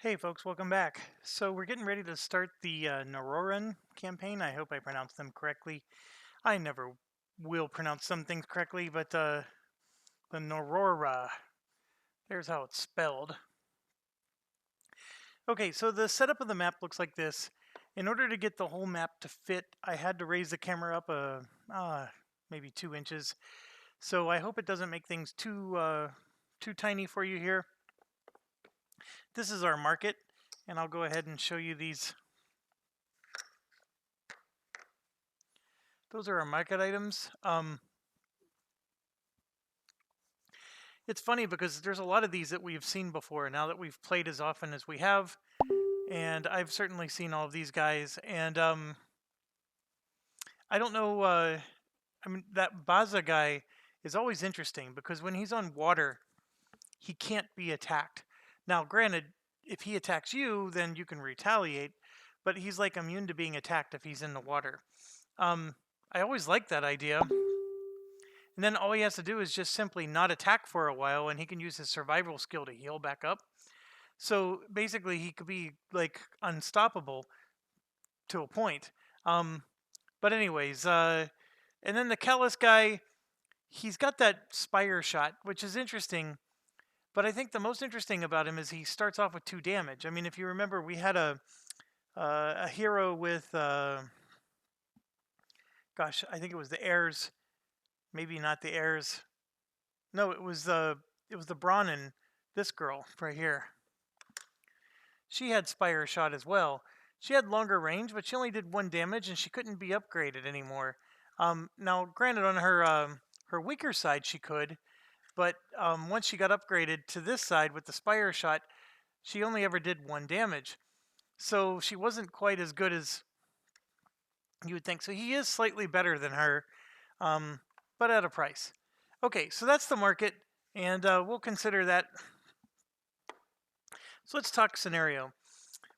Hey folks, welcome back. So we're getting ready to start the Naroran campaign. I hope I pronounced them correctly. I never will pronounce some things correctly, but the Narora, there's how it's spelled. Okay, so the setup of the map looks like this. In order to get the whole map to fit, I had to raise the camera up maybe 2 inches. So I hope it doesn't make things too tiny for you here. This is our market, and I'll go ahead and show you these. Those are our market items. It's funny because there's a lot of these that we've seen before now that we've played as often as we have, and I've certainly seen all of these guys. And I don't know. I mean, that Baza guy is always interesting because when he's on water, he can't be attacked. Now, granted, if he attacks you, then you can retaliate, but he's like immune to being attacked if he's in the water. I always like that idea. And then all he has to do is just simply not attack for a while, and he can use his survival skill to heal back up. So basically, he could be like unstoppable to a point. But anyways, and then the Callus guy, he's got that spire shot, which is interesting. But I think the most interesting about him is he starts off with 2 damage. I mean, if you remember, we had a hero with, gosh, I think it was the heirs. Maybe not the heirs. No, it was the Brahmin. This girl right here. She had Spire Shot as well. She had longer range, but she only did 1 damage, and she couldn't be upgraded anymore. Now, granted, on her weaker side, she could, but once she got upgraded to this side with the Spire Shot, she only ever did 1 damage. So she wasn't quite as good as you would think. So he is slightly better than her, but at a price. Okay, so that's the market, and we'll consider that. So let's talk scenario.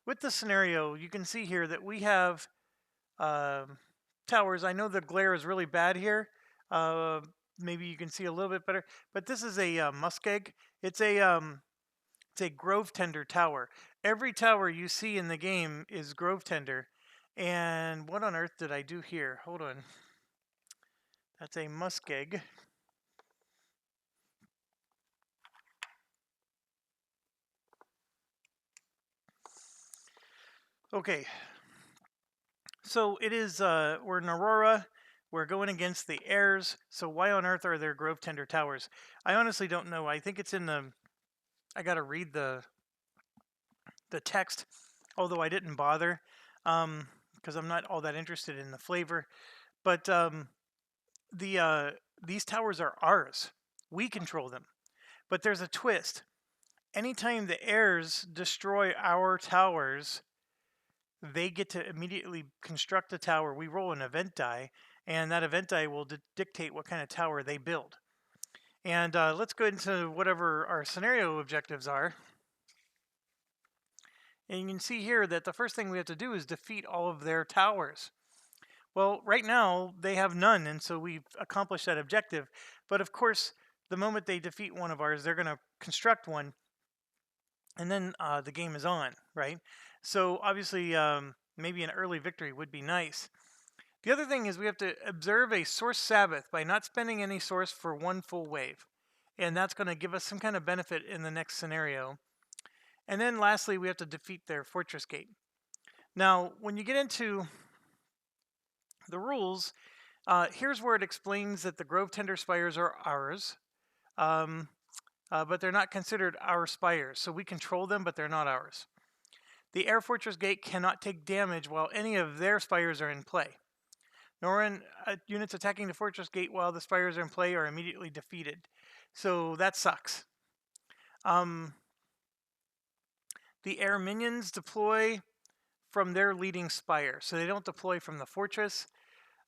With the scenario, you can see here that we have towers. I know the glare is really bad here. Maybe you can see a little bit better, but this is a muskeg. It's a grove tender tower. Every tower you see in the game is grove tender. And what on earth did I do here? Hold on. That's a muskeg. Okay. So it is, we're in Aurora. We're going against the heirs. So why on earth are there grove tender towers? I honestly don't know. I think it's in the, I got to read the text, although I didn't bother because I'm not all that interested in the flavor. But these towers are ours. We control them. But there's a twist. Anytime the heirs destroy our towers, they get to immediately construct a tower. We roll an event die, and that event die will dictate what kind of tower they build. And let's go into whatever our scenario objectives are. And you can see here that the first thing we have to do is defeat all of their towers. Well, right now they have none, and so we've accomplished that objective. But of course, the moment they defeat one of ours, they're going to construct one, and then the game is on, right? So obviously, maybe an early victory would be nice. The other thing is we have to observe a source Sabbath by not spending any source for 1 full wave. And that's going to give us some kind of benefit in the next scenario. And then lastly, we have to defeat their fortress gate. Now, when you get into the rules, here's where it explains that the Grove Tender Spires are ours. But they're not considered our spires. So we control them, but they're not ours. The Air Fortress Gate cannot take damage while any of their spires are in play. Naroran units attacking the Fortress Gate while the spires are in play are immediately defeated. So that sucks. The air minions deploy from their leading spire. So they don't deploy from the fortress.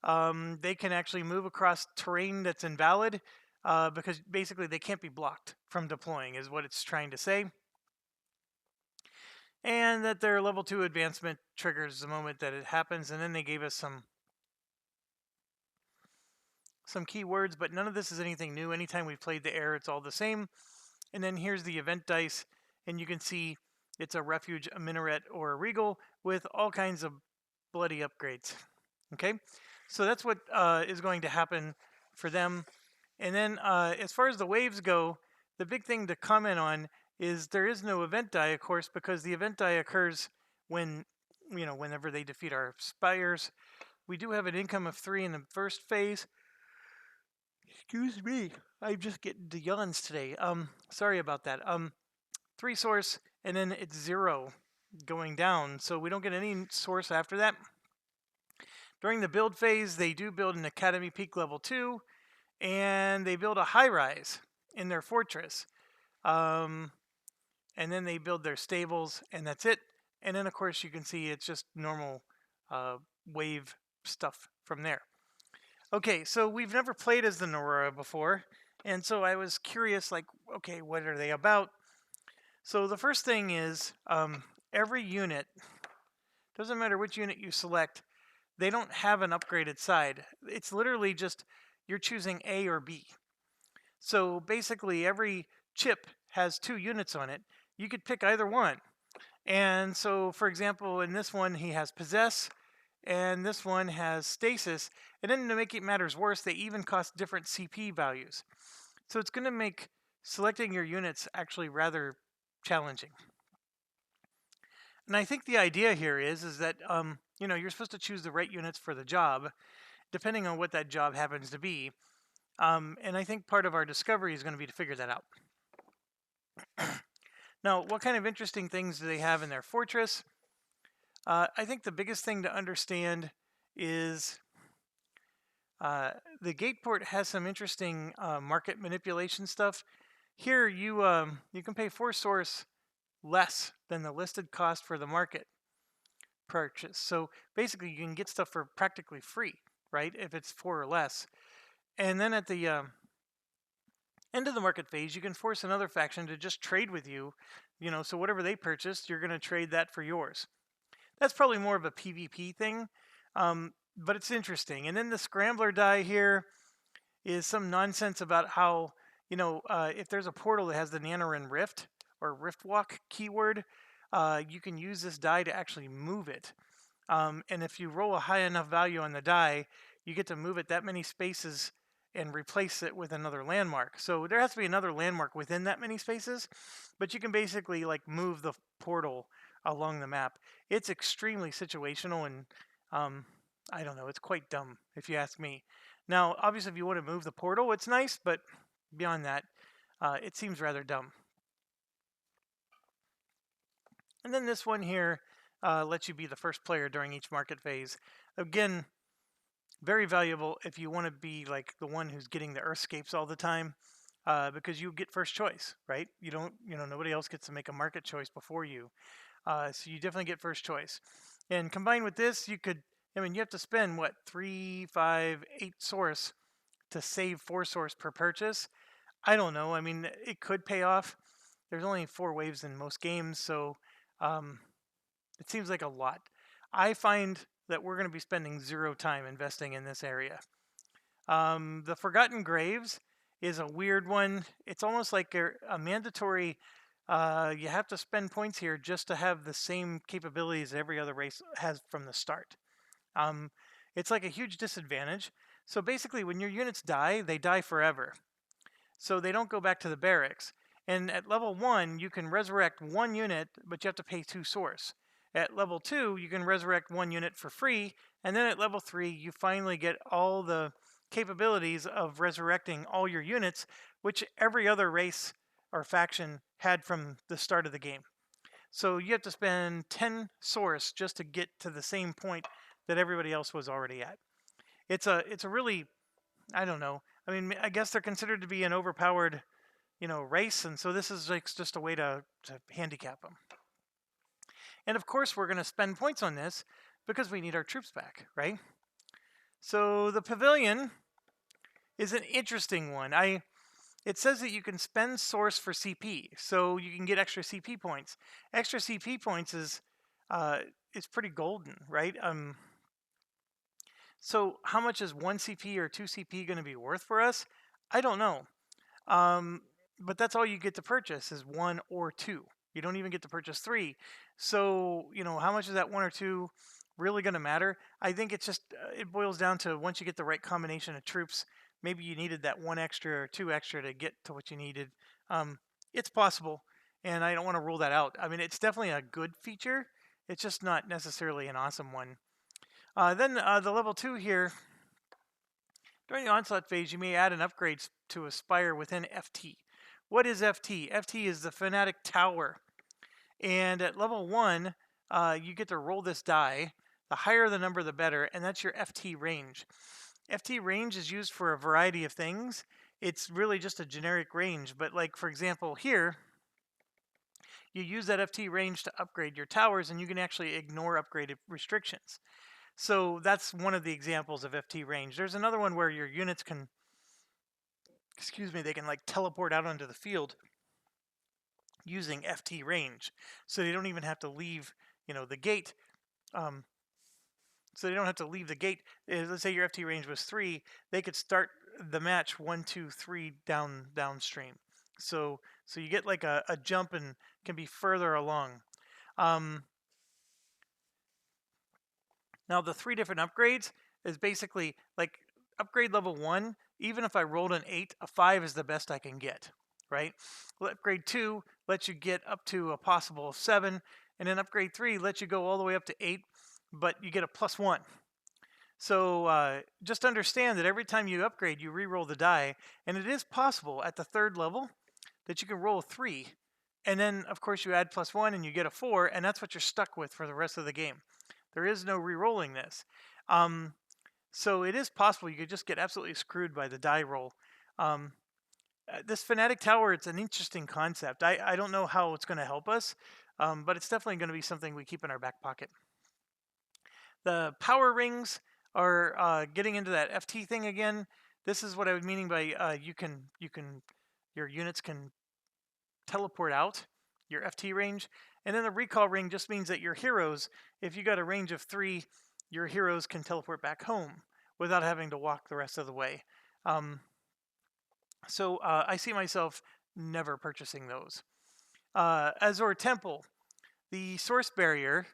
They can actually move across terrain that's invalid because basically they can't be blocked from deploying is what it's trying to say. And that their level 2 advancement triggers the moment that it happens. And then they gave us some keywords, but none of this is anything new. Anytime we've played the air, it's all the same. And then here's the event dice, and you can see It's a refuge, a minaret, or a regal with all kinds of bloody upgrades. Okay, so that's what is going to happen for them. And then as far as the waves go, the big thing to comment on is there is no event die, of course, because the event die occurs when, whenever they defeat our spires. We do have an income of 3 in the first phase. Excuse me, I'm just getting the yawns today. Sorry about that. 3 source, and then it's 0 going down, so we don't get any source after that. During the build phase, they do build an Academy Peak level 2, and they build a high-rise in their fortress. And then they build their stables, and that's it. And then, of course, you can see it's just normal wave stuff from there. Okay, so we've never played as the Naroran before, and so I was curious, like, okay, what are they about? So the first thing is every unit, doesn't matter which unit you select, they don't have an upgraded side. It's literally just you're choosing A or B. So basically every chip has 2 units on it. You could pick either one. And so, for example, in this one, he has Possess, and this one has Stasis. And then to make it matters worse, they even cost different CP values. So it's going to make selecting your units actually rather challenging. And I think the idea here is that you're supposed to choose the right units for the job, depending on what that job happens to be. And I think part of our discovery is going to be to figure that out. Now, what kind of interesting things do they have in their fortress? I think the biggest thing to understand is the GATEPORT has some interesting market manipulation stuff. Here, you can pay 4 source less than the listed cost for the market purchase. So basically, you can get stuff for practically free, right? If it's 4 or less. And then at the end of the market phase, you can force another faction to just trade with you. So whatever they purchased, you're going to trade that for yours. That's probably more of a PvP thing, but it's interesting. And then the Scrambler die here is some nonsense about how, if there's a portal that has the Naroran Rift or Rift Walk keyword, you can use this die to actually move it. And if you roll a high enough value on the die, you get to move it that many spaces and replace it with another landmark. So there has to be another landmark within that many spaces, but you can basically like move the portal along the map. It's extremely situational, and I don't know, it's quite dumb if you ask me. Now, obviously, if you want to move the portal, it's nice, but beyond that, it seems rather dumb. And then this one here lets you be the first player during each market phase. Again, very valuable if you want to be like the one who's getting the Earthscapes all the time, because you get first choice, right? You don't, nobody else gets to make a market choice before you. So you definitely get first choice. And combined with this, you have to spend, 3, 5, 8 source to save 4 source per purchase. I don't know. I mean, it could pay off. There's only 4 waves in most games, so it seems like a lot. I find that we're going to be spending 0 time investing in this area. The Forgotten Graves is a weird one. It's almost like a mandatory, you have to spend points here just to have the same capabilities every other race has from the start. It's like a huge disadvantage. So basically, when your units die, they die forever. So they don't go back to the barracks. And at level 1, you can resurrect 1 unit, but you have to pay 2 source. At level 2, you can resurrect 1 unit for free, and then at level 3, you finally get all the capabilities of resurrecting all your units, which every other race or faction had from the start of the game. So you have to spend 10 source just to get to the same point that everybody else was already at. It's a really, I don't know. I mean, I guess they're considered to be an overpowered, race, and so this is like just a way to handicap them. And of course, we're going to spend points on this because we need our troops back, right? So the pavilion is an interesting one. It says that you can spend source for CP, so you can get extra CP points. Extra CP points is pretty golden, right? So how much is 1 CP or 2 CP going to be worth for us? I don't know. But that's all you get to purchase is 1 or 2. You don't even get to purchase 3. So, how much is that 1 or 2 really going to matter? I think it's just, it boils down to once you get the right combination of troops, maybe you needed that 1 extra or 2 extra to get to what you needed. It's possible, and I don't want to rule that out. I mean, it's definitely a good feature. It's just not necessarily an awesome one. Then the level 2 here, during the onslaught phase, you may add an upgrade to a spire within FT. What is FT? FT is the Fanatic Tower. And at level 1, you get to roll this die. The higher the number, the better, and that's your FT range. FT range is used for a variety of things. It's really just a generic range, but like, for example, here, you use that FT range to upgrade your towers, and you can actually ignore upgraded restrictions. So that's one of the examples of FT range. There's another one where your units can, they can like teleport out onto the field using FT range. So they don't even have to leave, the gate. So they don't have to leave the gate. Let's say your FT range was 3, they could start the match 1, 2, 3 downstream. So you get like a jump and can be further along. Now the 3 different upgrades is basically like upgrade level 1. Even if I rolled an 8, a 5 is the best I can get, right? Well, upgrade 2 lets you get up to a possible 7, and then upgrade 3 lets you go all the way up to 8, but you get a +1. So just understand that every time you upgrade, you re-roll the die, and it is possible at the 3rd level that you can roll a 3, and then of course you add +1 and you get a 4, and that's what you're stuck with for the rest of the game. There is no re-rolling this. So it is possible you could just get absolutely screwed by the die roll. This Fanatic Tower, it's an interesting concept. I don't know how it's going to help us, but it's definitely going to be something we keep in our back pocket. The power rings are getting into that FT thing again. This is what I was meaning by your units can teleport out your FT range. And then the recall ring just means that your heroes, if you got a range of 3, your heroes can teleport back home without having to walk the rest of the way. So I see myself never purchasing those. Azor Temple, the source barrier.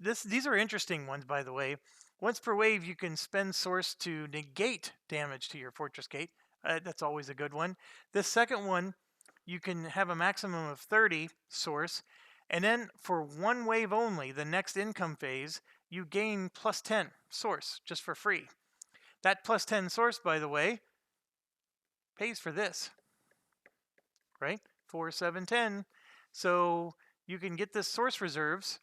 These are interesting ones, by the way. Once per wave, you can spend source to negate damage to your fortress gate. That's always a good one. This second one, you can have a maximum of 30 source, and then for 1 wave only, the next income phase, you gain +10 source just for free. That +10 source, by the way, pays for this, right? 4, 7, 10. So you can get this source reserves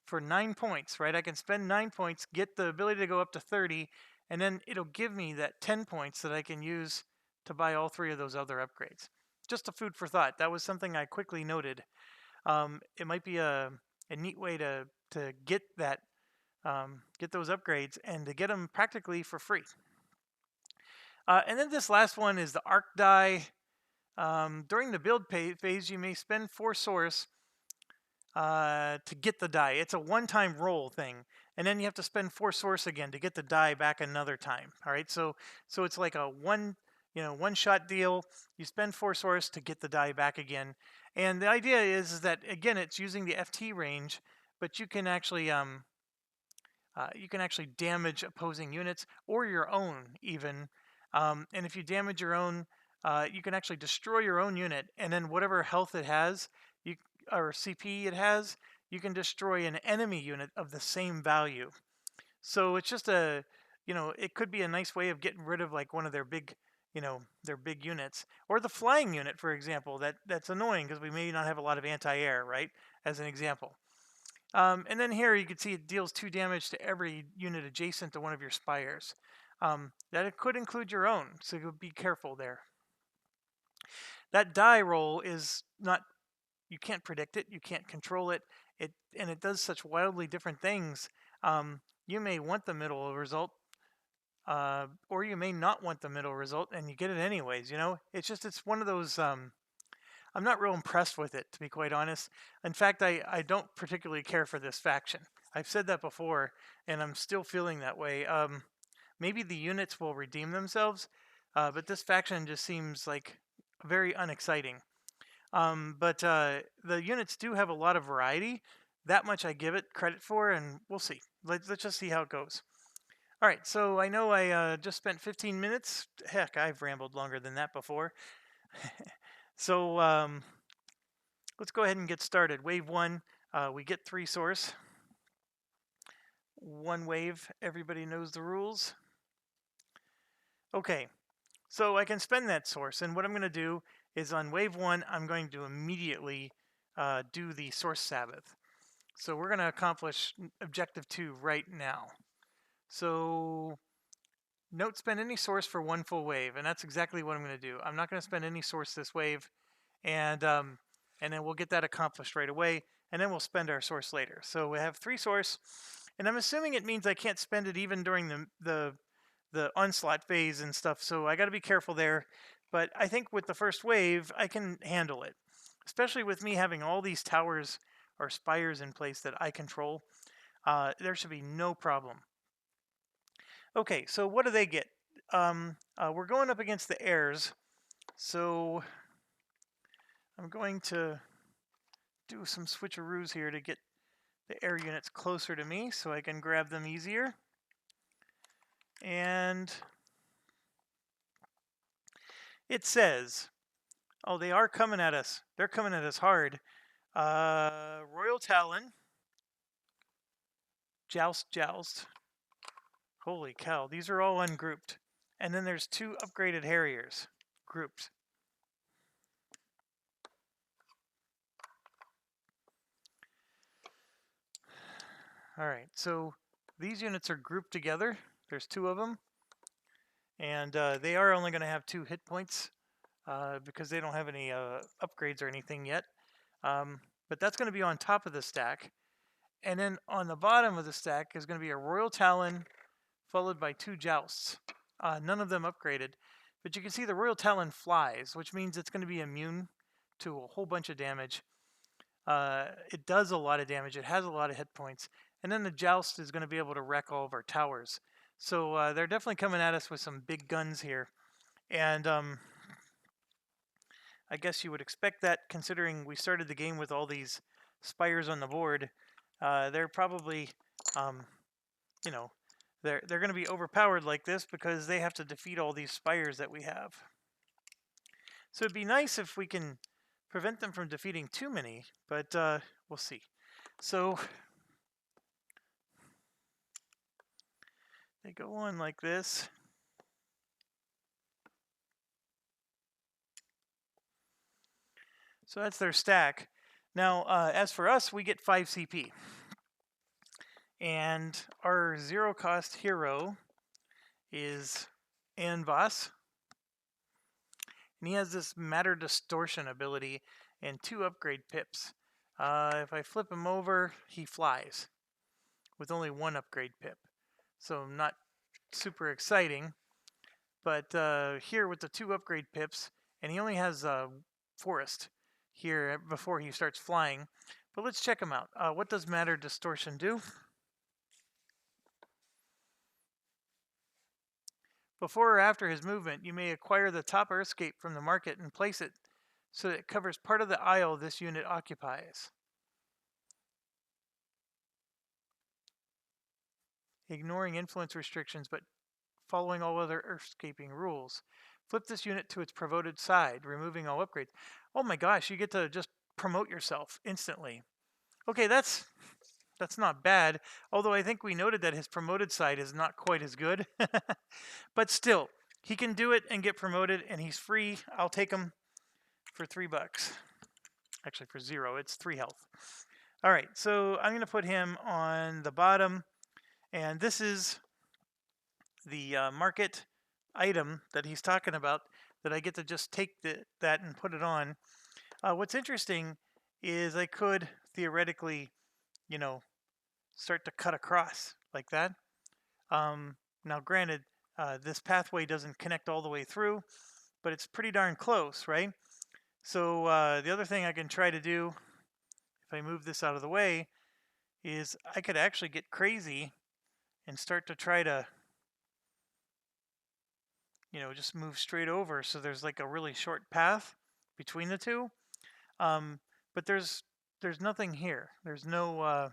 for 9 points, right? I can spend 9 points, get the ability to go up to 30, and then it'll give me that 10 points that I can use to buy all 3 of those other upgrades. Just a food for thought. That was something I quickly noted. It might be a neat way to get that, get those upgrades and to get them practically for free. And then this last one is the arc die. During the build phase, you may spend 4 source to get the die. It's a one-time roll thing, and then you have to spend 4 source again to get the die back another time. All right, so it's like a one-shot deal. You spend 4 source to get the die back again, and the idea is that again it's using the FT range, but you can actually damage opposing units or your own even. And if you damage your own, you can actually destroy your own unit, and then whatever health it has, or CP it has, you can destroy an enemy unit of the same value. So it's just it could be a nice way of getting rid of like one of their big, their big units, or the flying unit, for example. That's annoying because we may not have a lot of anti-air, right? As an example. And then here you can see it deals 2 damage to every unit adjacent to one of your spires. That it could include your own, so be careful there. That die roll is not, you can't predict it, you can't control it, and it does such wildly different things. You may want the middle result, or you may not want the middle result, and you get it anyways. It's one of those. I'm not real impressed with it, to be quite honest. In fact, I don't particularly care for this faction. I've said that before, and I'm still feeling that way. Maybe the units will redeem themselves, but this faction just seems like very unexciting. But the units do have a lot of variety. That much I give it credit for, and we'll see. Let's just see how it goes. All right, so I know I just spent 15 minutes. Heck, I've rambled longer than that before. So let's go ahead and get started. Wave 1, we get 3 source. 1 wave, everybody knows the rules. Okay, so I can spend that source, and what I'm going to do is on wave 1, I'm going to immediately do the source Sabbath. So we're going to accomplish objective 2 right now. So don't spend any source for 1 full wave, and that's exactly what I'm going to do. I'm not going to spend any source this wave, and then we'll get that accomplished right away, and then we'll spend our source later. So we have 3 source, and I'm assuming it means I can't spend it even during the onslaught phase and stuff, so I got to be careful there. But I think with the first wave, I can handle it, especially with me having all these towers or spires in place that I control. There should be no problem. Okay, so what do they get? We're going up against the heirs, so I'm going to do some switcheroos here to get the air units closer to me so I can grab them easier. And it says, oh, they are coming at us. They're coming at us hard. Royal Talon. Joust. Holy cow, these are all ungrouped. And then there's 2 upgraded Harriers grouped. All right, so these units are grouped together. There's 2 of them. And they are only going to have 2 hit points because they don't have any upgrades or anything yet. But that's going to be on top of the stack. And then on the bottom of the stack is going to be a Royal Talon followed by 2 Jousts. None of them upgraded. But you can see the Royal Talon flies, which means it's going to be immune to a whole bunch of damage. It does a lot of damage. It has a lot of hit points. And then the Joust is going to be able to wreck all of our towers. So they're definitely coming at us with some big guns here. And I guess you would expect that considering we started the game with all these spires on the board. They're probably, you know, they're going to be overpowered like this because they have to defeat all these spires that we have. So it'd be nice if we can prevent them from defeating too many, but we'll see. So they go on like this. So that's their stack. Now, as for us, we get 5 CP. And our 0 cost hero is Anvas. And he has this matter distortion ability and 2 upgrade pips. If I flip him over, he flies with only 1 upgrade pip. So not super exciting. But here with the 2 upgrade pips, and he only has forest here before he starts flying. But let's check him out. What does matter distortion do? Before or after his movement, you may acquire the top Earthscape from the market and place it so that it covers part of the aisle this unit occupies. Ignoring influence restrictions, but following all other Earthscaping rules. Flip this unit to its promoted side, removing all upgrades. Oh my gosh, you get to just promote yourself instantly. Okay, that's not bad, although I think we noted that his promoted side is not quite as good. But still, he can do it and get promoted, and he's free. I'll take him for $3. Actually, for 0. It's 3 health. All right, so I'm going to put him on the bottom, and this is the market item that he's talking about that I get to just take that and put it on. What's interesting is I could theoretically, start to cut across like that. Now, granted, this pathway doesn't connect all the way through, but it's pretty darn close, right? So the other thing I can try to do, if I move this out of the way, is I could actually get crazy and start to try to, just move straight over so there's like a really short path between the two. But there's nothing here. There's no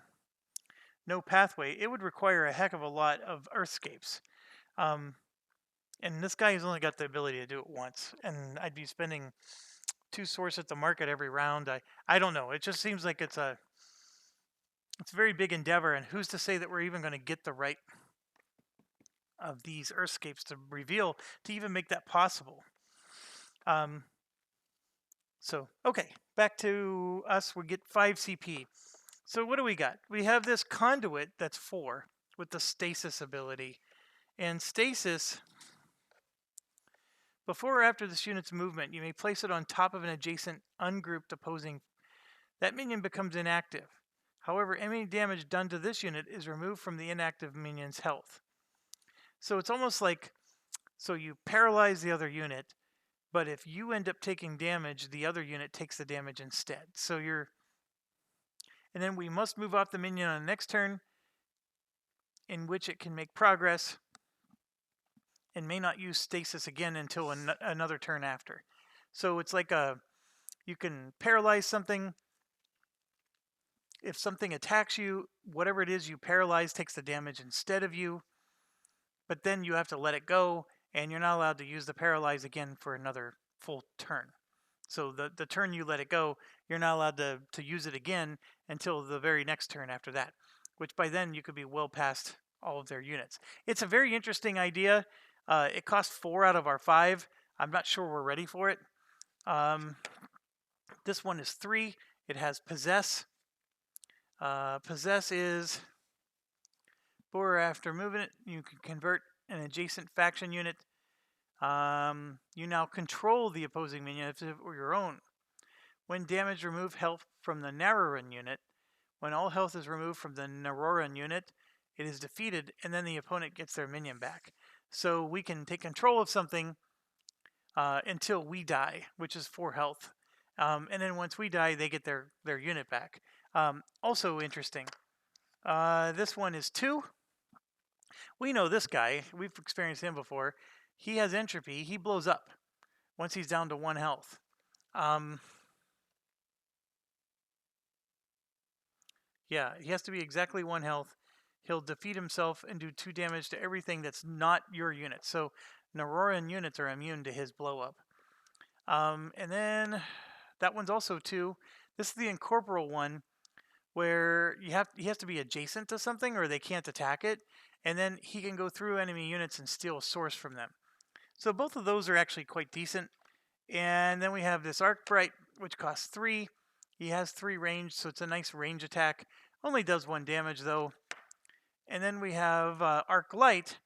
pathway. It would require a heck of a lot of earthscapes. Um, and this guy has only got the ability to do it once, and I'd be spending 2 source at the market every round. I don't know. It just seems like it's a very big endeavor, and who's to say that we're even going to get the right of these earthscapes to reveal to even make that possible. So okay, back to us. We get 5 CP. So what do we got? We have this conduit that's 4 with the stasis ability. And stasis, before or after this unit's movement, you may place it on top of an adjacent ungrouped opposing. That minion becomes inactive. However, any damage done to this unit is removed from the inactive minion's health. So it's almost like, so you paralyze the other unit, but if you end up taking damage, the other unit takes the damage instead. So and then we must move off the minion on the next turn, in which it can make progress, and may not use stasis again until another turn after. So it's like you can paralyze something. If something attacks you, whatever it is you paralyze takes the damage instead of you, but then you have to let it go, and you're not allowed to use the paralyze again for another full turn. So the turn you let it go, you're not allowed to use it again until the very next turn after that, which by then you could be well past all of their units. It's a very interesting idea. It costs 4 out of our 5. I'm not sure we're ready for it. This one is 3. It has Possess. Possess is, for after moving it, you can convert an adjacent faction unit. You now control the opposing minion if it were your own. When damaged, remove health from the Naroran unit. When all health is removed from the Naroran unit, it is defeated, and then the opponent gets their minion back. So we can take control of something until we die, which is 4 health. And then once we die, they get their unit back. Also interesting. This one is 2. We know this guy. We've experienced him before. He has entropy. He blows up once he's down to 1 health. Yeah, he has to be exactly 1 health. He'll defeat himself and do 2 damage to everything that's not your unit. So Naroran units are immune to his blow up. And then that one's also 2. This is the incorporeal one, where he has to be adjacent to something or they can't attack it, and then he can go through enemy units and steal a source from them. So both of those are actually quite decent. And then we have this Arcbright, which costs 3. He has 3 range, so it's a nice range attack. Only does 1 damage though. And then we have Arc Light,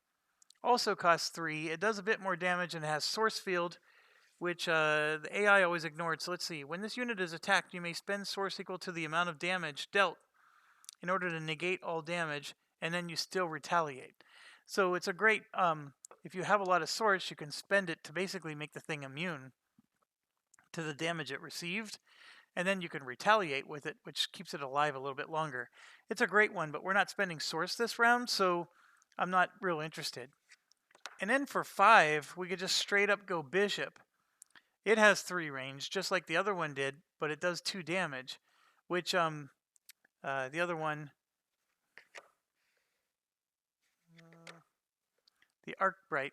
also costs 3. It does a bit more damage and has Source Field, which the AI always ignored. So let's see. When this unit is attacked, you may spend source equal to the amount of damage dealt in order to negate all damage, and then you still retaliate. So it's a great, if you have a lot of source, you can spend it to basically make the thing immune to the damage it received, and then you can retaliate with it, which keeps it alive a little bit longer. It's a great one, but we're not spending source this round, so I'm not real interested. And then for 5, we could just straight up go Bishop. It has 3 range, just like the other one did, but it does 2 damage, which the other one, the Arcbright,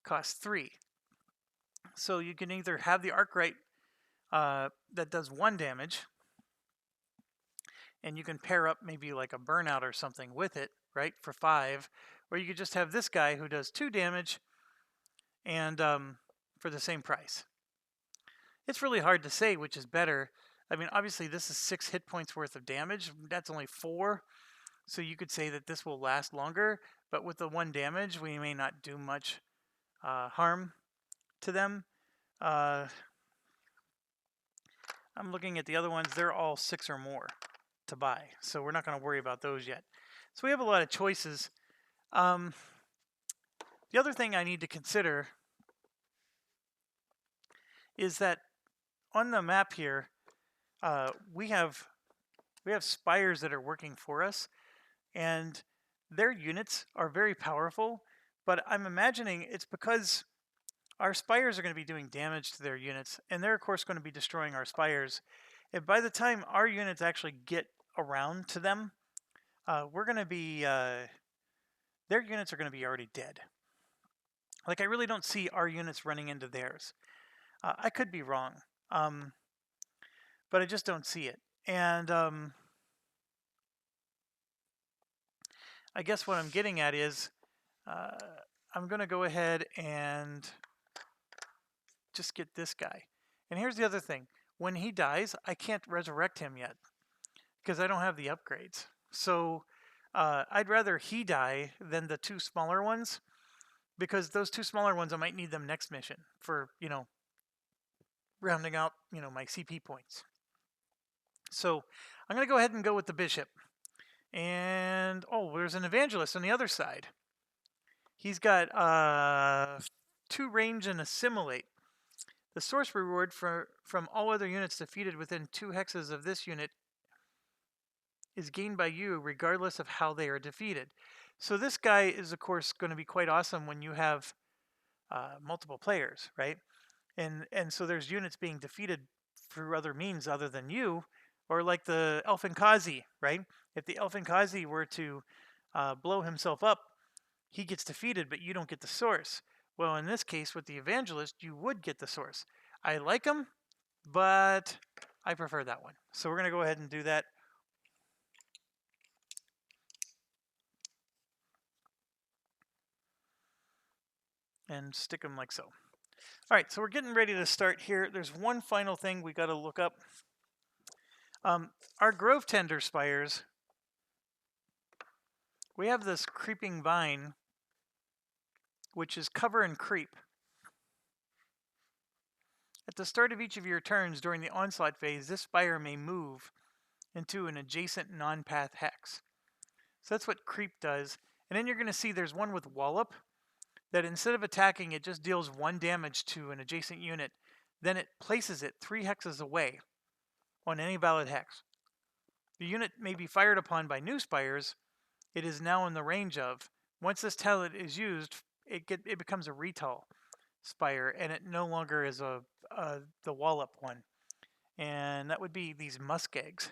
costs 3. So you can either have the Arcbright that does 1 damage, and you can pair up maybe like a Burnout or something with it, right, for 5, or you could just have this guy who does 2 damage and for the same price. It's really hard to say which is better. I mean, obviously this is 6 hit points worth of damage. That's only 4. So you could say that this will last longer, but with the 1 damage, we may not do much harm to them. I'm looking at the other ones. They're all 6 or more to buy, so we're not going to worry about those yet. So we have a lot of choices. The other thing I need to consider is that on the map here, we have spires that are working for us, and their units are very powerful, but I'm imagining it's because our spires are going to be doing damage to their units, and they're of course going to be destroying our spires. If by the time our units actually get around to them, we're going to be, their units are going to be already dead. Like, I really don't see our units running into theirs. I could be wrong, but I just don't see it. And I guess what I'm getting at is I'm going to go ahead and just get this guy. And here's the other thing. When he dies, I can't resurrect him yet because I don't have the upgrades. So I'd rather he die than the two smaller ones, because those two smaller ones, I might need them next mission for, rounding out, my CP points. So I'm going to go ahead and go with the bishop. And, oh, there's an evangelist on the other side. He's got 2 range and assimilate. The source reward from all other units defeated within 2 hexes of this unit is gained by you regardless of how they are defeated. So this guy is, of course, going to be quite awesome when you have multiple players, right? And so there's units being defeated through other means other than you, or like the Elfinkazi, right? If the Elfinkazi were to blow himself up, he gets defeated, but you don't get the source. Well, in this case, with the Evangelist, you would get the source. I like him, but I prefer that one. So we're going to go ahead and do that. And stick them like so. All right, so we're getting ready to start here. There's one final thing we got to look up. Our Grove Tender Spires, we have this creeping vine, which is cover and creep. At the start of each of your turns during the onslaught phase, this spire may move into an adjacent non-path hex. So that's what creep does. And then you're going to see there's one with wallop that instead of attacking, it just deals 1 damage to an adjacent unit. Then it places it 3 hexes away on any valid hex. The unit may be fired upon by new spires it is now in the range of. Once this talent is used, it becomes a retall spire, and it no longer is the wallop one. And that would be these musk eggs.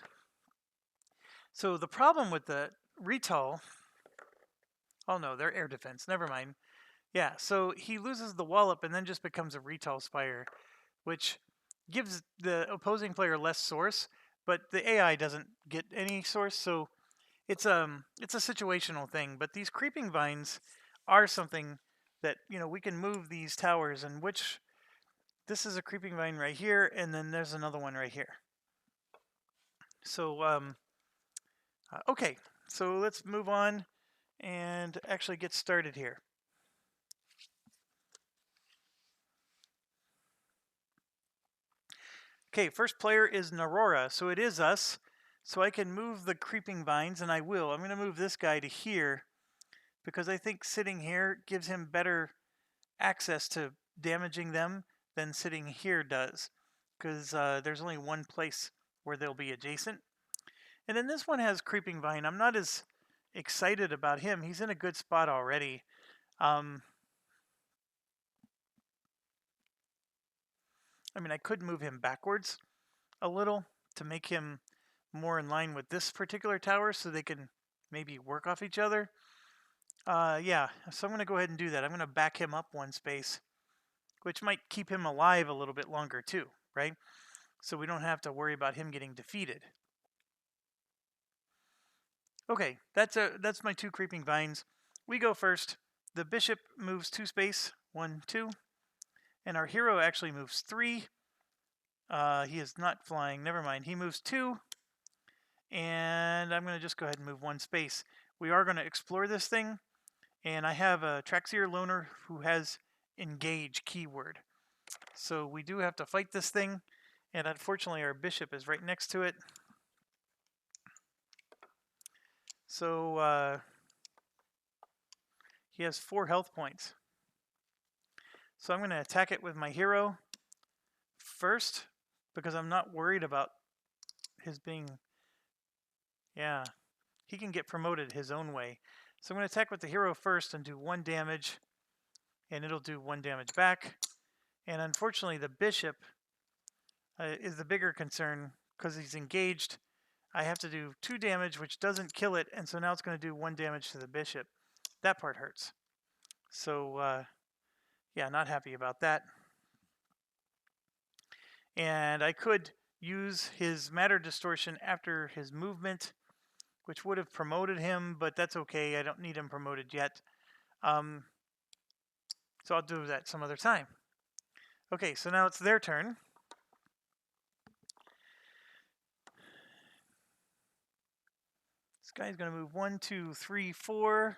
So the problem with the retall, oh no, they're air defense, never mind. Yeah, so he loses the wallop and then just becomes a retall spire, which gives the opposing player less source, but the AI doesn't get any source, so it's a situational thing. But these creeping vines are something that, we can move these towers, and which this is a creeping vine right here, and then there's another one right here. So okay, so let's move on and actually get started here. Okay, first player is Naroran, so it is us. So I can move the creeping vines, and I will. I'm going to move this guy to here because I think sitting here gives him better access to damaging them than sitting here does, because there's only one place where they'll be adjacent. And then this one has creeping vine. I'm not as excited about him. He's in a good spot already. I mean, I could move him backwards a little to make him more in line with this particular tower so they can maybe work off each other. Yeah, so I'm going to go ahead and do that. I'm going to back him up 1 space, which might keep him alive a little bit longer too, right? So we don't have to worry about him getting defeated. Okay, that's my 2 creeping vines. We go first. The bishop moves 2 space, 1, 2. And our hero actually moves 3. He is not flying. Never mind. He moves 2. And I'm going to just go ahead and move 1 space. We are going to explore this thing. And I have a Traxier Loner who has engage keyword. So we do have to fight this thing. And unfortunately, our bishop is right next to it. So he has 4 health points. So I'm going to attack it with my hero first, because I'm not worried about his being... Yeah, he can get promoted his own way. So I'm going to attack with the hero first and do 1 damage, and it'll do 1 damage back. And unfortunately, the bishop is the bigger concern, because he's engaged, I have to do 2 damage, which doesn't kill it, and so now it's going to do 1 damage to the bishop. That part hurts. So, yeah, not happy about that. And I could use his matter distortion after his movement, which would have promoted him, but that's okay. I don't need him promoted yet. So I'll do that some other time. Okay, so now it's their turn. This guy's going to move 1, 2, 3, 4.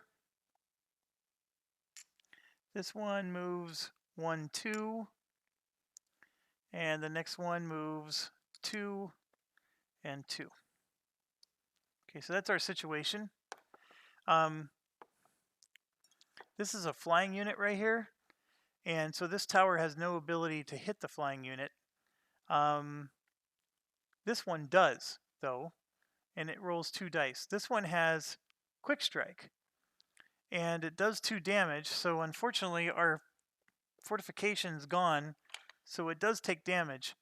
This one moves 1, 2. And the next one moves 2 and 2. Okay, so that's our situation. This is a flying unit right here. And so this tower has no ability to hit the flying unit. This one does, though, and it rolls 2 dice. This one has quick strike, and it does 2 damage. So unfortunately, our fortification's gone, so it does take damage.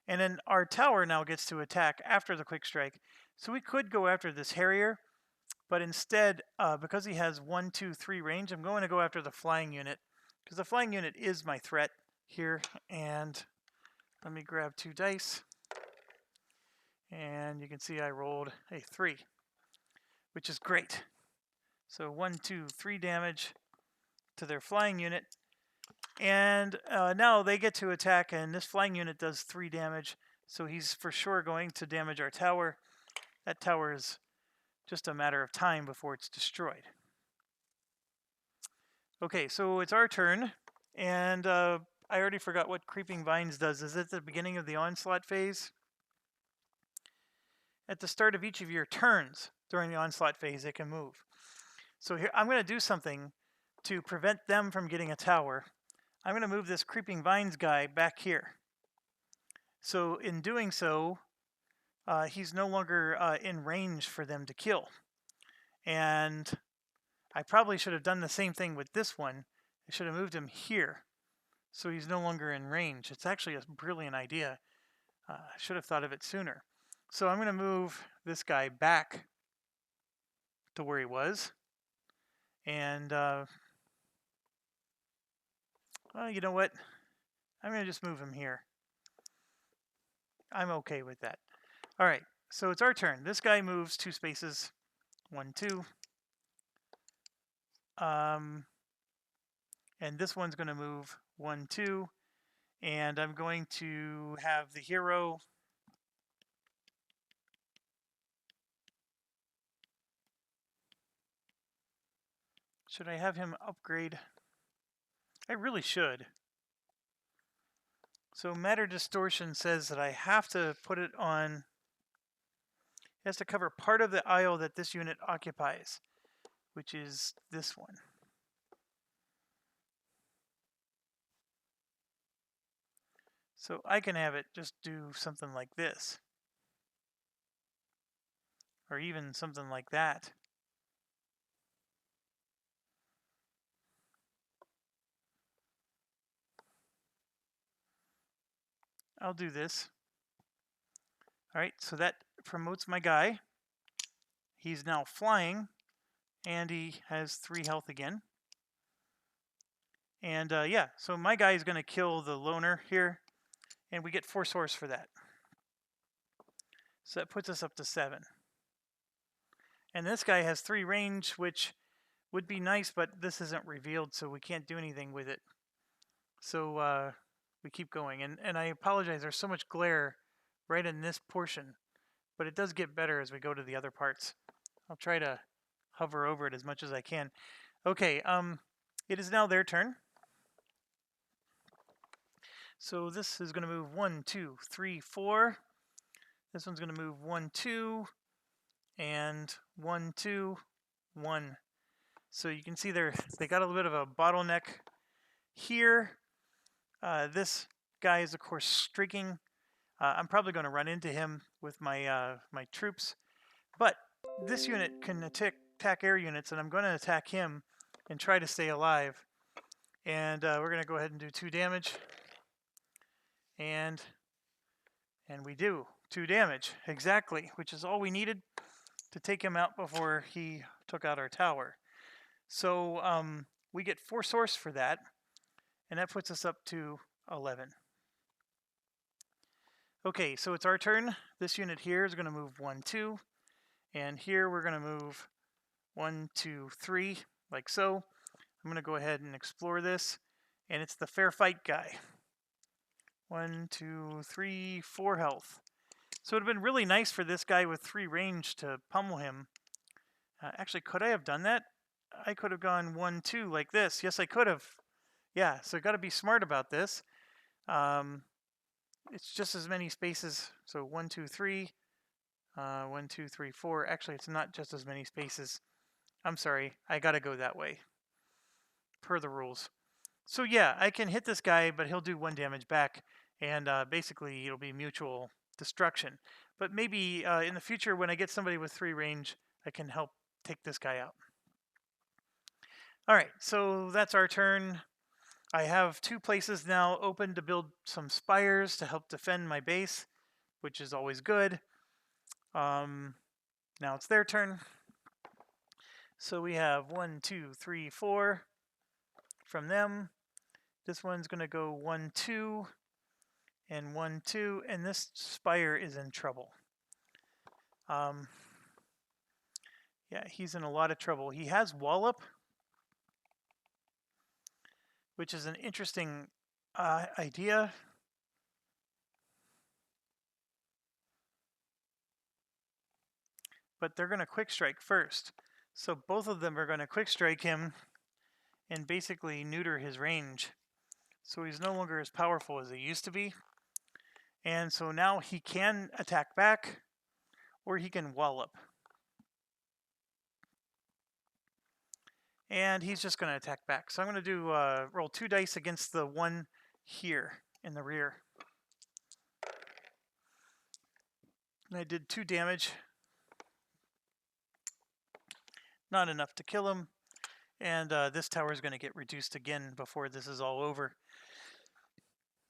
And then our tower now gets to attack after the quick strike. So we could go after this Harrier, but instead, because he has 1, 2, 3 range, I'm going to go after the flying unit, because the flying unit is my threat here. And let me grab 2 dice. And you can see I rolled a 3, which is great. So 1, 2, 3 damage to their flying unit. And now they get to attack, and this flying unit does 3 damage. So he's for sure going to damage our tower. That tower is just a matter of time before it's destroyed. Okay, so it's our turn. And I already forgot what Creeping Vines does. Is it at the beginning of the onslaught phase? At the start of each of your turns during the onslaught phase, it can move. So here, I'm going to do something to prevent them from getting a tower. I'm going to move this Creeping Vines guy back here. So in doing so, he's no longer in range for them to kill. And I probably should have done the same thing with this one. I should have moved him here, so he's no longer in range. It's actually a brilliant idea. I should have thought of it sooner. So I'm going to move this guy back to where he was. And, well, you know what? I'm going to just move him here. I'm okay with that. All right, so it's our turn. This guy moves 2 spaces. 1, 2. And this one's going to move 1, 2. And I'm going to have the hero should I have him upgrade? I really should. So matter distortion says that I have to put it on. It has to cover part of the aisle that this unit occupies, which is this one. So I can have it just do something like this, or even something like that. I'll do this. All right, so that promotes my guy. He's now flying, and he has 3 health again. And yeah, so my guy is going to kill the loner here, and we get 4 source for that. So that puts us up to 7. And this guy has 3 range, which would be nice, but this isn't revealed, so we can't do anything with it. So we keep going. And I apologize, there's so much glare right in this portion, but it does get better as we go to the other parts. I'll try to hover over it as much as I can. Okay, it is now their turn. So this is going to move 1, 2, 3, 4. This one's going to move 1, 2, and 1, 2, 1. So you can see they got a little bit of a bottleneck here. This guy is, of course, streaking. I'm probably going to run into him with my my troops. But this unit can attack air units, and I'm going to attack him and try to stay alive. And we're going to go ahead and do 2 damage. And we do. 2 damage, exactly, which is all we needed to take him out before he took out our tower. So we get 4 source for that, and that puts us up to 11. Okay, so it's our turn. This unit here is going to move 1, 2, and here we're going to move 1, 2, 3, like so. I'm going to go ahead and explore this, and it's the fair fight guy. 1, 2, 3, 4 health. So it would have been really nice for this guy with 3 range to pummel him. Actually, could I have done that? I could have gone 1, 2 like this. Yes, I could have. Yeah, so got to be smart about this. It's just as many spaces. So 1, 2, 3. 1, 2, 3, 4. Actually, it's not just as many spaces. I'm sorry. I got to go that way. Per the rules. So yeah, I can hit this guy, but he'll do 1 damage back. And basically, it'll be mutual destruction. But maybe in the future, when I get somebody with 3 range, I can help take this guy out. All right, so that's our turn. I have 2 places now open to build some spires to help defend my base, which is always good. Now it's their turn. So we have 1, 2, 3, 4 from them. This one's going to go 1, 2, and 1, 2, and this spire is in trouble. Yeah, he's in a lot of trouble. He has wallop, which is an interesting idea. But they're going to quick strike first. So both of them are going to quick strike him and basically neuter his range. So he's no longer as powerful as he used to be. And so now he can attack back, or he can wallop. And he's just going to attack back. So I'm going to do roll 2 dice against the one here in the rear. And I did 2 damage. Not enough to kill him. And this tower is going to get reduced again before this is all over.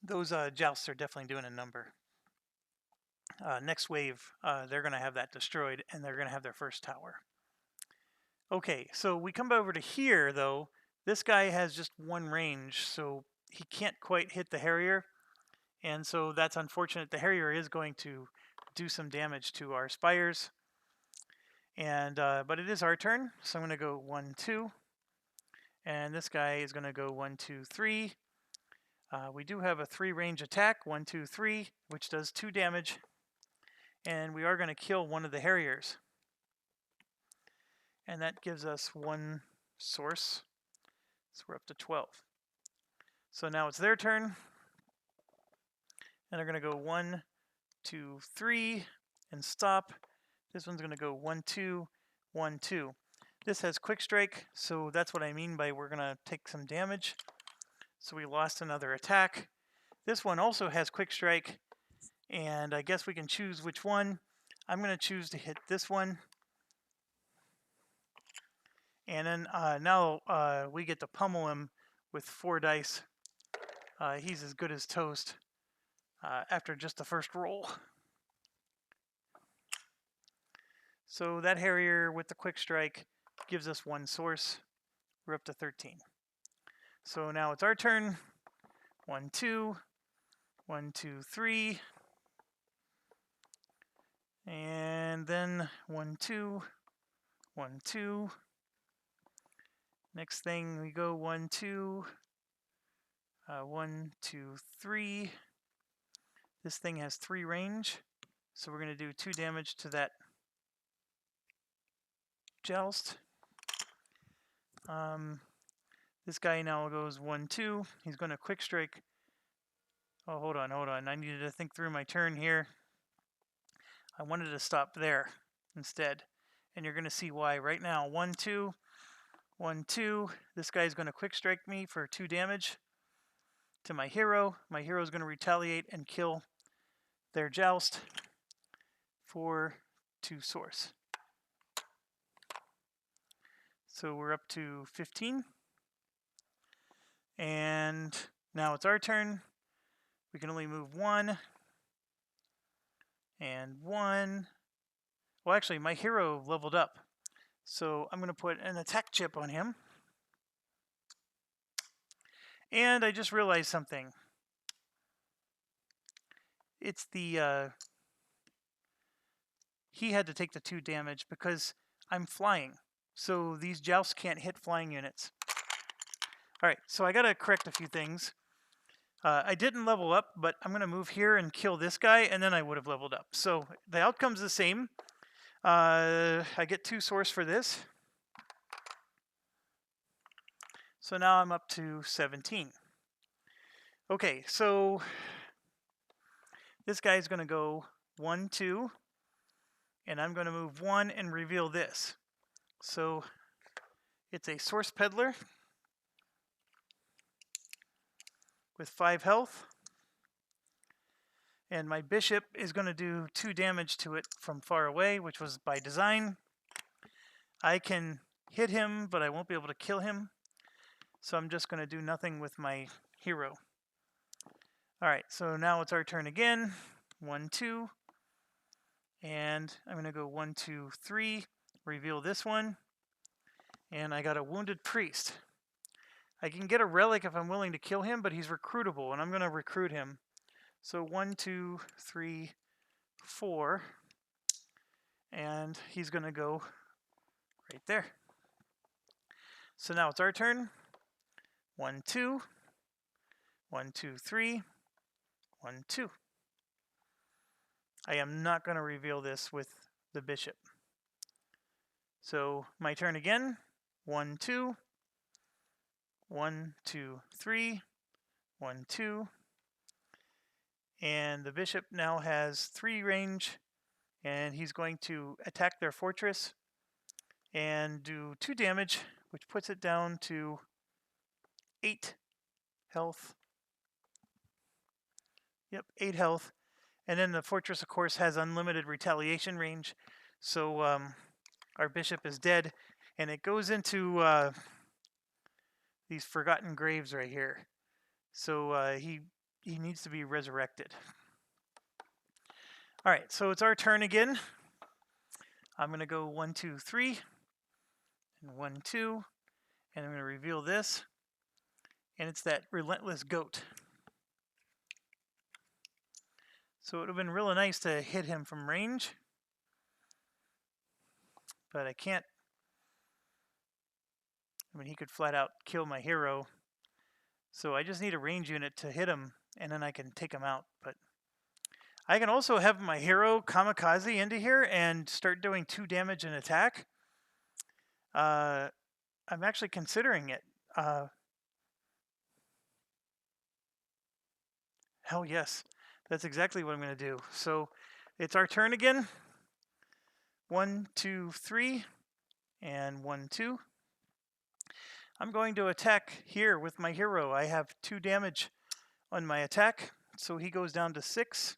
Those jousts are definitely doing a number. Next wave, they're going to have that destroyed, and they're going to have their first tower. Okay, so we come over to here, though. This guy has just 1 range, so he can't quite hit the Harrier. And so that's unfortunate. The Harrier is going to do some damage to our spires. And but it is our turn, so I'm going to go 1, 2. And this guy is going to go 1, 2, 3. We do have a 3 range attack, 1, 2, 3, which does 2 damage. And we are going to kill one of the Harriers. And that gives us 1 source. So we're up to 12. So now it's their turn. And they're going to go 1, 2, 3, and stop. This one's going to go 1, 2, 1, 2. This has quick strike, so that's what I mean by we're going to take some damage. So we lost another attack. This one also has quick strike, and I guess we can choose which one. I'm going to choose to hit this one. And then now we get to pummel him with 4 dice. He's as good as toast after just the first roll. So that Harrier with the quick strike gives us 1 source. We're up to 13. So now it's our turn. 1, 2, 1, 2, 3. And then 1, 2, 1, 2. Next thing we go 1, 2, 1, 2, 3. This thing has 3 range, so we're going to do 2 damage to that joust. This guy now goes 1, 2. He's going to quick strike. Oh, hold on. I needed to think through my turn here. I wanted to stop there instead, and you're going to see why right now. 1, 2. 1, 2. This guy's going to quick strike me for 2 damage to my hero. My hero is going to retaliate and kill their joust for 2 source. So we're up to 15. And now it's our turn. We can only move 1. and 1. Well, actually, my hero leveled up. So I'm going to put an attack chip on him. And I just realized something. It's the... he had to take the 2 damage because I'm flying. So these jousts can't hit flying units. Alright, so I got to correct a few things. I didn't level up, but I'm going to move here and kill this guy, and then I would have leveled up. So the outcome's the same. I get 2 source for this. So now I'm up to 17. Okay, so this guy's going to go 1, 2, and I'm going to move 1 and reveal this. So it's a source peddler with 5 health. And my bishop is going to do 2 damage to it from far away, which was by design. I can hit him, but I won't be able to kill him. So I'm just going to do nothing with my hero. Alright, so now it's our turn again. 1, 2. And I'm going to go 1, 2, 3. Reveal this one. And I got a wounded priest. I can get a relic if I'm willing to kill him, but he's recruitable, and I'm going to recruit him. So 1, 2, 3, 4, and he's going to go right there. So now it's our turn. 1, 2, 1, 2, 3, 1, 2. I am not going to reveal this with the bishop. So my turn again. 1, 2, 1, 2, 3, 1, 2. And the bishop now has 3 range, and he's going to attack their fortress and do 2 damage, which puts it down to 8 health. Yep, 8 health. And then the fortress, of course, has unlimited retaliation range, so our bishop is dead, and it goes into these forgotten graves right here. So he needs to be resurrected. All right, so it's our turn again. I'm going to go 1, 2, 3, and 1, 2, and I'm going to reveal this, and it's that relentless goat. So it would have been really nice to hit him from range, but I can't. I mean, he could flat out kill my hero, so I just need a range unit to hit him, and then I can take him out. But I can also have my hero kamikaze into here and start doing 2 damage and attack. I'm actually considering it. Hell yes, that's exactly what I'm going to do. So it's our turn again. 1, 2, 3, and 1, 2. I'm going to attack here with my hero. I have 2 damage on my attack, so he goes down to 6,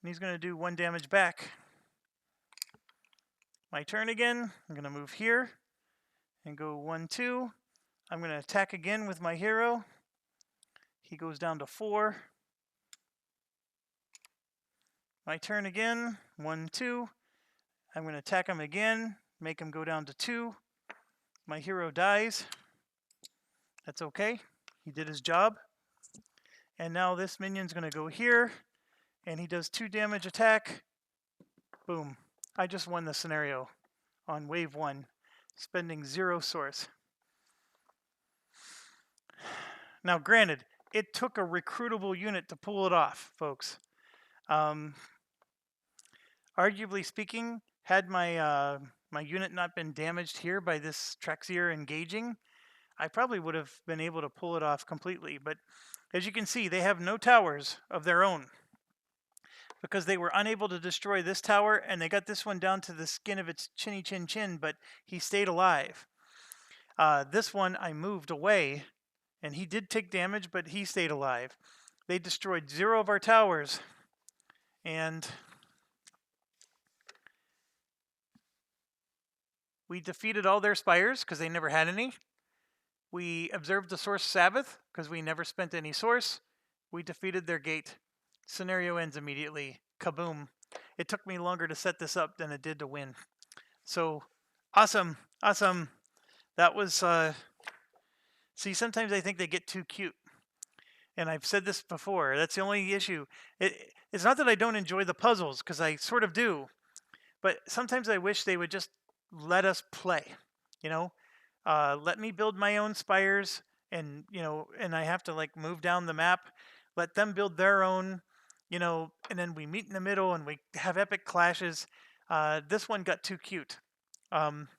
and he's going to do 1 damage back. My turn again. I'm going to move here and go 1, 2. I'm going to attack again with my hero. He goes down to 4. My turn again. 1, 2. I'm going to attack him again, make him go down to 2. My hero dies. That's okay. He did his job. And now this minion's going to go here, and he does 2 damage attack. Boom. I just won the scenario on wave 1, spending 0 source. Now, granted, it took a recruitable unit to pull it off, folks. Arguably speaking, had my my unit not been damaged here by this Traxier engaging, I probably would have been able to pull it off completely. But as you can see, they have no towers of their own because they were unable to destroy this tower, and they got this one down to the skin of its chinny chin chin, but he stayed alive. This one I moved away, and he did take damage, but he stayed alive. They destroyed 0 of our towers, and we defeated all their spires because they never had any. We observed the source Sabbath because we never spent any source. We defeated their gate. Scenario ends immediately. Kaboom. it took me longer to set this up than it did to win. So awesome, awesome. That was, see, sometimes I think they get too cute. And I've said this before. That's the only issue. It's not that I don't enjoy the puzzles, because I sort of do. But sometimes I wish they would just let us play. You know, let me build my own spires, and and I have to like move down the map. Let them build their own. And then we meet in the middle and we have epic clashes. This one got too cute, and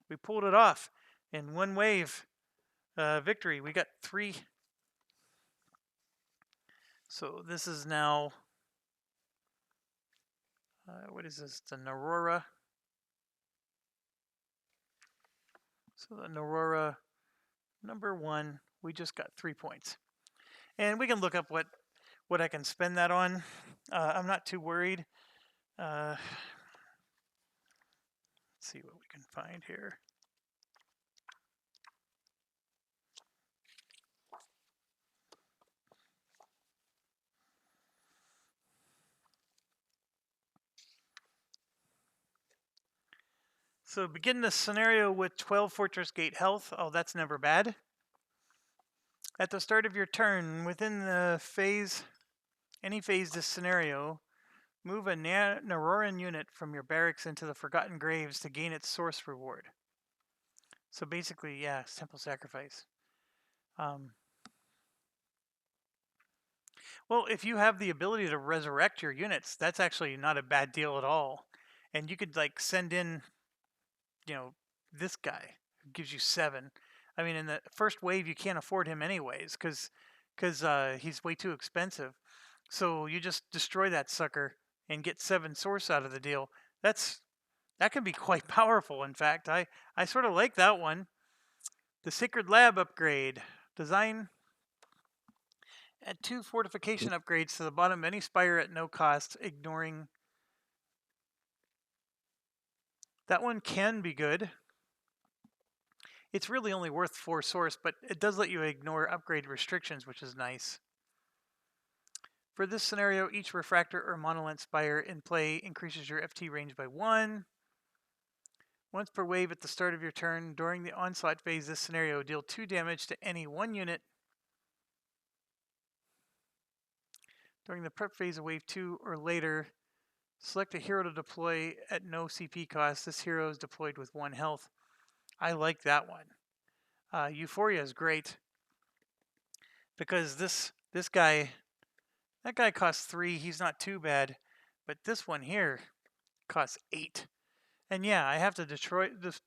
we pulled it off in one wave. Victory. We got 3. So this is now, what is this? The Naroran. So the Naroran number 1, we just got 3 points. And we can look up what I can spend that on. I'm not too worried. Let's see what we can find here. So begin the scenario with 12 Fortress Gate health. Oh, that's never bad. At the start of your turn, within the phase, any phase this scenario, move a Naroran unit from your barracks into the Forgotten Graves to gain its source reward. So basically, yeah, Temple Sacrifice. Well, if you have the ability to resurrect your units, that's actually not a bad deal at all. And you could like send in, this guy who gives you 7. I mean, in the first wave, you can't afford him anyways because he's way too expensive. So you just destroy that sucker and get 7 source out of the deal. That can be quite powerful. In fact, I sort of like that one. The Sacred Lab upgrade. Design. Add 2 fortification upgrades to the bottom of any spire at no cost, ignoring. That one can be good. It's really only worth 4 source, but it does let you ignore upgrade restrictions, which is nice. For this scenario, each refractor or monolith spire in play increases your FT range by 1. Once per wave at the start of your turn, during the onslaught phase, this scenario deal 2 damage to any 1 unit. During the prep phase of wave 2 or later, select a hero to deploy at no CP cost. This hero is deployed with 1 health. I like that one. Euphoria is great because this guy, that guy costs 3. He's not too bad, but this one here costs 8. And yeah, I have to destroy this.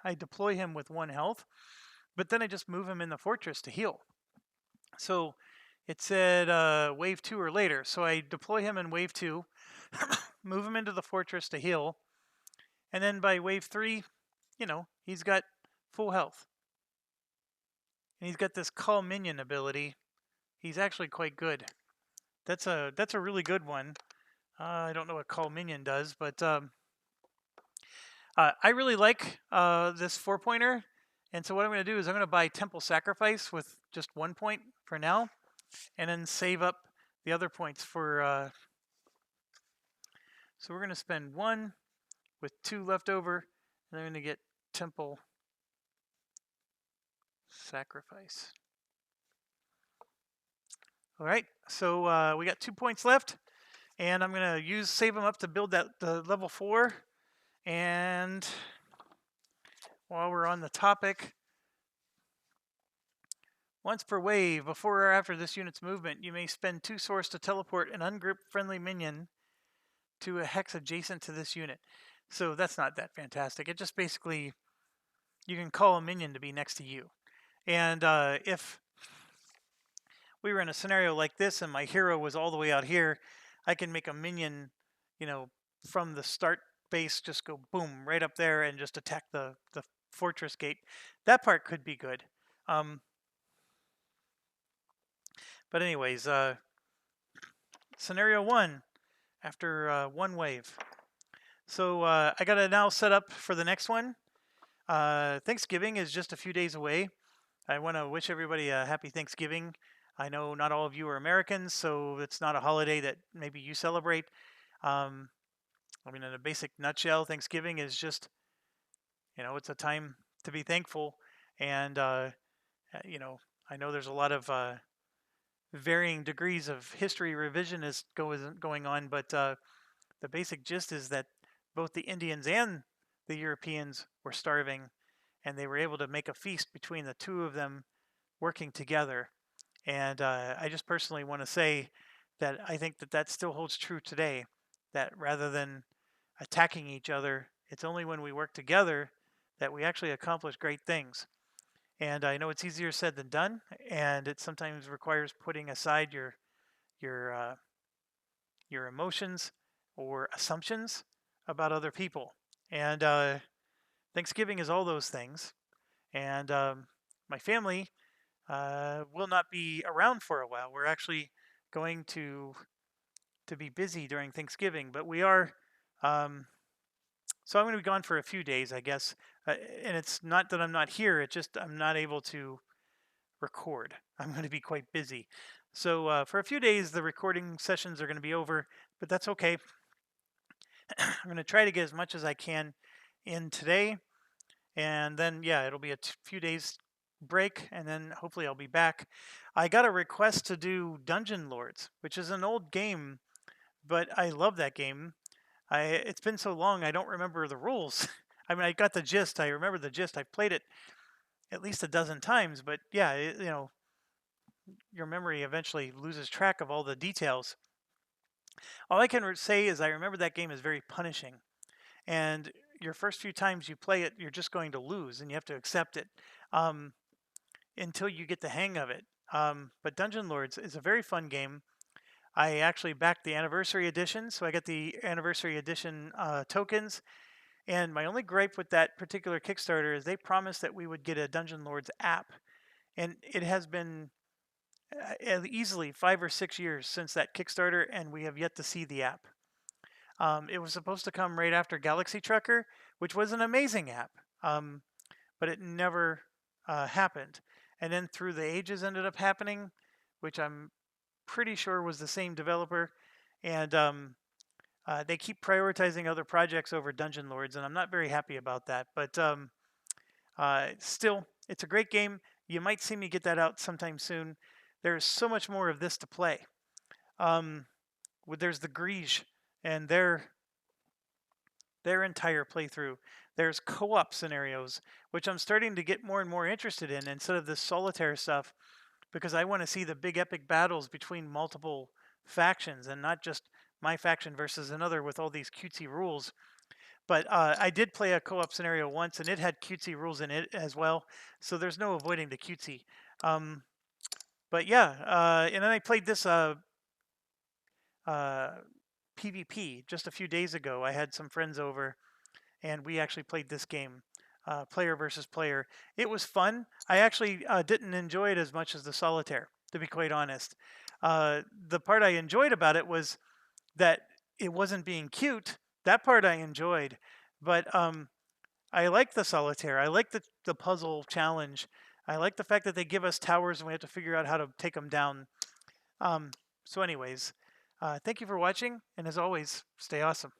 I deploy him with 1 health, but then I just move him in the fortress to heal. So it said wave 2 or later. So I deploy him in wave 2, move him into the fortress to heal, and then by wave 3, he's got full health. And he's got this call minion ability. He's actually quite good. That's a really good one. I don't know what call minion does, but I really like this 4-pointer. And so what I'm going to do is I'm going to buy Temple Sacrifice with just 1 point for now, and then save up the other points for. So we're going to spend 1 with 2 left over, and I'm going to get Temple Sacrifice. All right, so we got 2 points left, and I'm going to save them up to build the level 4. And while we're on the topic, once per wave, before or after this unit's movement, you may spend 2 source to teleport an ungrouped friendly minion to a hex adjacent to this unit. So that's not that fantastic. It just basically, you can call a minion to be next to you. And if we were in a scenario like this and my hero was all the way out here, I can make a minion, from the start base, just go boom, right up there and just attack the fortress gate. That part could be good. But anyways, scenario 1, after 1 wave. So I got to now set up for the next one. Thanksgiving is just a few days away. I want to wish everybody a happy Thanksgiving. I know not all of you are Americans, so it's not a holiday that maybe you celebrate. Um, I mean, in a basic nutshell, Thanksgiving is just, it's a time to be thankful. And, you know, I know there's a lot of varying degrees of history revisionist going on, but the basic gist is that both the Indians and the Europeans were starving, and they were able to make a feast between the two of them working together. And I just personally want to say that I think that that still holds true today, that rather than attacking each other, it's only when we work together that we actually accomplish great things. And I know it's easier said than done, and it sometimes requires putting aside your your emotions or assumptions about other people. And Thanksgiving is all those things. And my family will not be around for a while. We're actually going to be busy during Thanksgiving, but we are. Um, so I'm going to be gone for a few days, I guess. And it's not that I'm not here; it's just I'm not able to record. I'm going to be quite busy. So for a few days, the recording sessions are going to be over, but that's okay. I'm going to try to get as much as I can in today, and then yeah, it'll be a few days break, and then hopefully I'll be back. I got a request to do Dungeon Lords, which is an old game, but I love that game. It's been so long I don't remember the rules. I mean, I got the gist. I remember the gist. I've played it at least a dozen times, but yeah, your memory eventually loses track of all the details. All I can say is I remember that game is very punishing, and your first few times you play it, you're just going to lose, and you have to accept it um, until you get the hang of it. But Dungeon Lords is a very fun game. I actually backed the anniversary edition, so I get the anniversary edition tokens. And my only gripe with that particular Kickstarter is they promised that we would get a Dungeon Lords app, and it has been easily 5 or 6 years since that Kickstarter, and we have yet to see the app. It was supposed to come right after Galaxy Trucker, which was an amazing app, but it never happened. And then Through the Ages ended up happening, which I'm pretty sure was the same developer. And they keep prioritizing other projects over Dungeon Lords, and I'm not very happy about that. But still, it's a great game. You might see me get that out sometime soon. There's so much more of this to play. There's the Grige and their entire playthrough. There's co-op scenarios, which I'm starting to get more and more interested in instead of this solitaire stuff, because I want to see the big epic battles between multiple factions and not just my faction versus another with all these cutesy rules. But I did play a co-op scenario once, and it had cutesy rules in it as well, so there's no avoiding the cutesy. But yeah, and then I played this PvP just a few days ago. I had some friends over, and we actually played this game, player versus player. It was fun. I actually didn't enjoy it as much as the solitaire, to be quite honest. The part I enjoyed about it was that it wasn't being cute. That part I enjoyed, but I like the solitaire. I like the puzzle challenge. I like the fact that they give us towers and we have to figure out how to take them down. So anyways, thank you for watching, and as always, stay awesome.